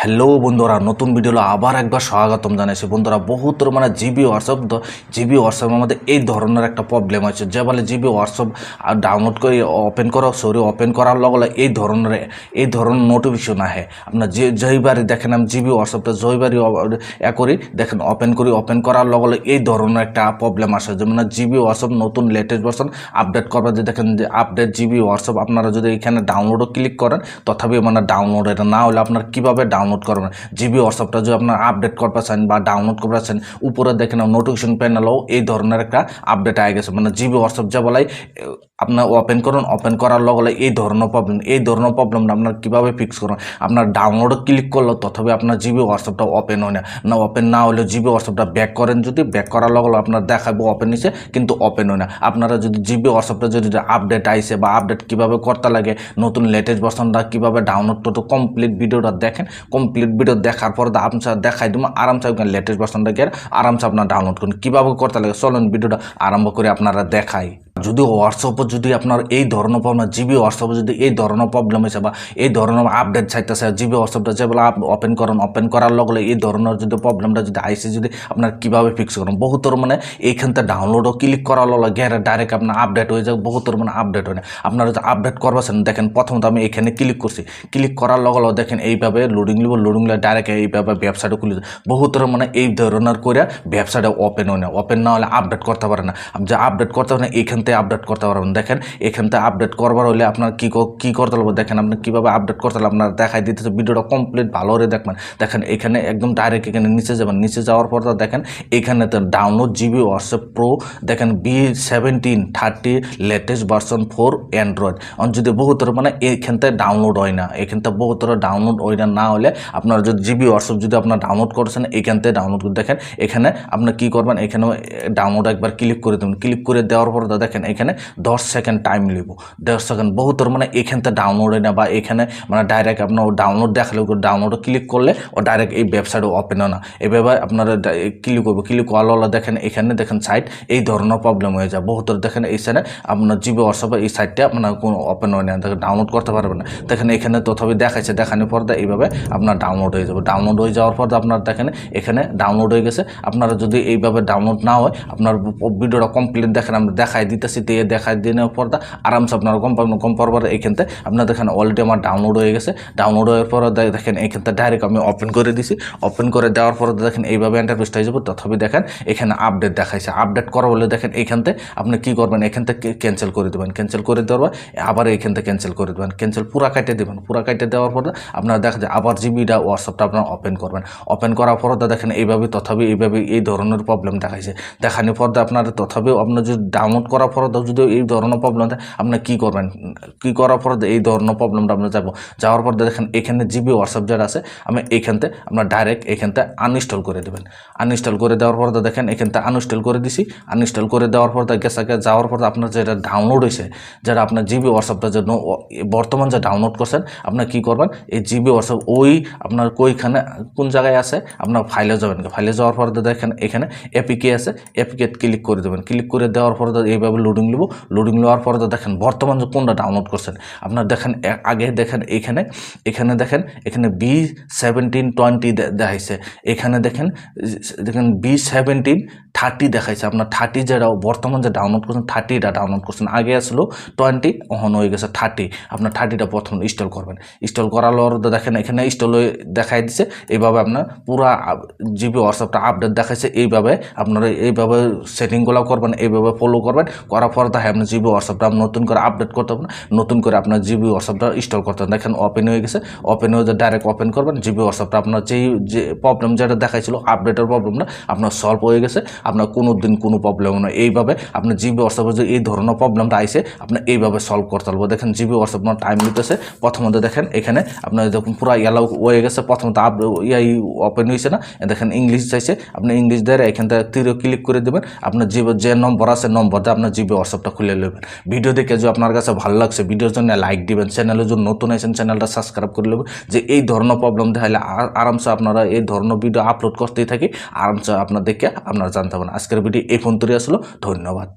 Hello বন্ধুরা, নতুন video আবার একবার স্বাগতম জানাইছি। বন্ধুরা, বহুত মানে জিবি হোয়াটসঅ্যাপের মধ্যে এই ধরনের একটা প্রবলেম আছে, যে বলে জিবি হোয়াটসঅ্যাপ ডাউনলোড করে ওপেন করো, ওপেন করার লগে এই ধরনের নোটিফিকেশন আহে। আপনার যেইবারই দেখেন আমি জিবি হোয়াটসঅ্যাপটা যেইবারই করি, দেখেন ওপেন করার লগে এই ধরনের একটা প্রবলেম আসে। যেমন জিবি হোয়াটসঅ্যাপ নতুন লেটেস্ট ভার্সন আপডেট করবার যে দেখেন যে আপডেট জিবি হোয়াটসঅ্যাপ, আপনারা যদি এখানে ডাউনলোডও ক্লিক করেন তথাপি মানে ডাউনলোড এটা না হলে আপনার কীভাবে ডাউনলোড করবেন জিবি হোয়াটসঅ্যাপটা যদি আপনার আপডেট করতে চান বা ডাউনলোড করতে চান, উপরে দেখেন নোটিফিকেশন প্যানেলও এই ধরনের একটা আপডেট আগে গেছে। মানে জিবি হোয়াটসঅ্যাপ যা বলাই আপনার ওপেন করুন, ওপেন করার লগে এই ধরনের প্রবলেমটা আপনার কীভাবে ফিক্স করুন। আপনার ডাউনলোডও ক্লিক করলো তথাপি আপনার জিবি হোয়াটসঅ্যাপটা ওপেন হয় না ওপেন না হলে জিবি হোয়াটসঅ্যাপটা ব্যাক করেন, যদি ব্যাক করার লগে আপনার দেখাবো ওপেন নিছে কিন্তু ওপেন হয় না। আপনারা যদি জিবি হোয়াটসঅ্যাপটা যদি আপডেট আইসে বা আপডেট কীভাবে করতে লাগে, নতুন লেটেস্ট ভার্সনটা কীভাবে ডাউনলোড করতে, কমপ্লিট ভিডিওটা দেখেন। কমপ্লিট ভিডিও দেখার পর আরামসে দেখাই দেবো, আরামসে লেটেস্ট ভার্সনটা গিয়ে আরামসে আপনার ডাউনলোড করুন। কীভাবে করতে লাগে চলুন ভিডিওটা আরম্ভ করে আপনারা দেখাই। যদি হোয়াটসঅ্যাপে যদি আপনার এই ধরনের প্রবলেম, জিবি হোয়াটসঅ্যাপে যদি এই ধরনের প্রবলেম হয়েছে বা এই ধরনের আপডেট চাইতেছে, জিবি হোয়াটসঅ্যাপটা যেগুলো ওপেন করেন, ওপেন করার লগে এই ধরনের যদি প্রবলেমটা যদি আইসে, যদি আপনার কীভাবে ফিক্স করেন। বহুতর মানে এইখানতে ডাউনলোডও ক্লিক করার লগে গেলে ডাইরেক্ট আপনার আপডেট হয়ে যায়, বহুতর মানে আপডেট হয় না। আপনারা যদি আপডেট করবেন দেখেন, প্রথমত আমি এখানে ক্লিক করছি, ক্লিক করার লগে দেখেন এইভাবে লোডিং ডাইরেক্ট এইভাবে ওয়েবসাইটে খুলে যায়। বহুতর মানে এই ধরনের করে ওয়েবসাইটে ওপেন হয় না, ওপেন না হলে আপডেট করতে পারে না। যে আপডেট করতে পারে না এইখান আপডেট করতে পারবেন। দেখেন এখান থেকে আপডেট করবার হলে আপনার কি করতে হবে, দেখেন আপনি কীভাবে আপডেট করতে হবে আপনার দেখাই দিতেছে। ভিডিওটা কমপ্লিট ভালো করে দেখবেন। দেখেন এখানে একদম ডাইরেক্ট এখানে নিচে যাবেন, নিচে যাওয়ার পর দেখেন এখানে ডাউনলোড জিবি হোয়াটসঅ্যাপ প্রো, দেখেন B1730 লেটেস্ট ভার্সন 4 অ্যান্ড্রয়েড। যদি বহুতর মানে এইখান থেকে ডাউনলোড হয় না, এখান থেকে বহুতর ডাউনলোড হয় না হলে আপনার যদি জিবি হোয়াটসঅ্যাপ যদি আপনার ডাউনলোড করেছেন এইখান থেকে ডাউনলোড করে দেখেন এখানে আপনি কী করবেন, এখানে ডাউনলোড একবার ক্লিক করে দেবেন। ক্লিক করে দেওয়ার পর দেখেন এখানে 10 সেকেন্ড টাইম লিব, 10 সেকেন্ড বহুতর মানে এখানতে ডাউনলোড হয় না, বা এখানে মানে ডাইরেক্ট আপনার ডাউনলোড দেখালে ডাউনলোডে ক্লিক করলে ও ডাইরেক্ট এই ওয়েবসাইটে ওপেন হয় না। এভাবে আপনারা ক্লিক করবো, ক্লিক করার দেখেন এখানে দেখেন সাইট এই ধরনের প্রবলেম হয়ে যায়। বহুতর দেখেন এই সাইডে আপনার জিবি হোয়াটসঅ্যাপে এই সাইটটা আপনার কোনো ওপেন হয় না, দেখেন ডাউনলোড করতে পারবেন না। দেখেন এখানে তথাপি দেখাচ্ছে, দেখানোর পর এইভাবে আপনার ডাউনলোড হয়ে যাবে। ডাউনলোড হয়ে যাওয়ার পর আপনার দেখেন এখানে ডাউনলোড হয়ে গেছে। আপনারা যদি এইভাবে ডাউনলোড না হয়, আপনার ভিডিওটা কমপ্লিট দেখেন আমরা দেখাই দিতেছি, দেখাই দেওয়ার পর আরামসে আপনারা কম পরবার এইখানতে আপনার দেখেন অলরেডি আমার ডাউনলোড হয়ে গেছে। ডাউনলোড হওয়ার পর দেখেন এইখানতে ডাইরেক্ট আমি ওপেন করে দিছি। ওপেন করে দেওয়ার পর দেখেন এইভাবে ইন্টারফেসটা হয়ে যাবে। তথাপি দেখেন এখানে আপডেট দেখাইছে। আপডেট করা হলে দেখেন এইখানতে আপনি কী করবেন, এখান থেকে ক্যান্সেল করে দেবেন। ক্যান্সেল করে দেওয়ার আবার এইখান থেকে ক্যান্সেল করে দেবেন। ক্যান্সেল পুরা কাটে দেবেন। পুরা কাটে দেওয়ার পর আপনারা দেখা যায় আবার জিবিটা হোয়াটসঅ্যাপটা আপনারা ওপেন করবেন। ওপেন করার পর দেখেন এইভাবে তথাপি এইভাবে এই ধরনের প্রবলেম দেখাইছে। দেখানোর পর আপনার তথাপিও আপনার যদি ডাউনলোড করার পর যদি এই ধরনের প্রবলেম দেয়, আপনার কী করবেন, কী করার পর এই ধরনের প্রবলেমটা আপনার যাওয়ার পর দেখেন এখানে জিবি হোয়াটসঅ্যাপ যেটা আছে আমি এইখানতে আপনার ডাইরেক্ট এইখানতে আনইনস্টল করে দেবেন। আনইনস্টল করে দেওয়ার পর দেখেন এখানতে আনইনস্টল করে দিছি। আনইনস্টল করে দেওয়ার পর গেছে যাওয়ার পর আপনার যেটা ডাউনলোড হয়েছে, যারা আপনার জিবি হোয়াটসঅ্যাপটা জন্য বর্তমান যে ডাউনলোড করছেন, আপনার কী করবেন, এই জিবি হোয়াটসঅ্যাপ ওই আপনার কোইখানে কোন জায়গায় আছে আপনার ফাইলে যাবেন। ফাইলে যাওয়ার পর দেখেন এখানে এপিকে আছে, এপিকে ক্লিক করে দেবেন। ক্লিক করে দেওয়ার পর এইভাবে লোডিং নেওয়ার পর দেখেন বর্তমান যে কোনটা ডাউনলোড করছেন আপনার দেখেন আগে দেখেন এখানে দেখেন এখানে B1720 দেখাইছে। এখানে দেখেন B1730 দেখাইছে। আপনার 30 যেটা বর্তমান যে ডাউনলোড করছেন 30টা ডাউনলোড করছেন, আগে আসলো 20 এখন হয়ে গেছে 30। আপনার 30টা প্রথম ইনস্টল করবেন। ইনস্টল করার পর দেখেন এখানে ইনস্টল হয়ে দেখাই দিচ্ছে। এইভাবে আপনার পুরা জিবি হোয়াটসঅ্যাপটা আপডেট দেখাইছে। এইভাবে আপনারা এইভাবে সেটিংগুলো করবেন, এইভাবে ফলো করবেন। করার পর দেখেন আপনার জিবি হোয়াটসঅ্যাপটা নতুন করে আপডেট করতে হবে না, নতুন করে আপনার জিবি হোয়াটসঅ্যাপটা ইনস্টল করতে হবে। দেখেন ওপেন হয়ে গেছে। ওপেন হয়ে ডাইরেক্ট ওপেন করবেন জিবি হোয়াটসঅ্যাপটা। আপনার যে প্রবলেম যেটা দেখাইছিল আপডেটের প্রবলেমটা আপনার সলভ হয়ে গেছে। আপনার কোনো দিন কোনো প্রবলেম নয়। এইভাবে আপনার জিবি হোয়াটসঅ্যাপে যে এই ধরনের প্রবলেমটা আইসে আপনার এইভাবে সলভ করতে পারবো। দেখেন জিবি হোয়াটসঅ্যাপ আপনার টাইম নিতেছে। প্রথমত দেখেন এখানে আপনার যখন পুরো ইয়ালো হয়ে গেছে, প্রথমত ওপেন হয়েছে না, দেখেন ইংলিশ চাইছে। আপনি ইংলিশ দিয়ে এখান থেকে তীরে ক্লিক করে দেবেন। আপনার যে নম্বর আছে নম্বর দিয়ে আপনার জিবি হোয়াটসঅ্যাপটা খুলে নেবেন। ভিডিও দেখে যদি আপনার কাছে ভালো লাগছে, ভিডিওর জন্য লাইক দিবেন। চ্যানেলে যদি নতুন আছেন চ্যানেলটা সাবস্ক্রাইব করে নেবেন। যে এই ধরনের প্রবলেম দেখাইলে আরামসে আপনারা এই ধরনের ভিডিও আপলোড করতেই থাকি, আরামসে আপনার দেখে আপনারা জানতে পারেন। আজকের ভিডিও এই পর্যন্তই আসলো। ধন্যবাদ।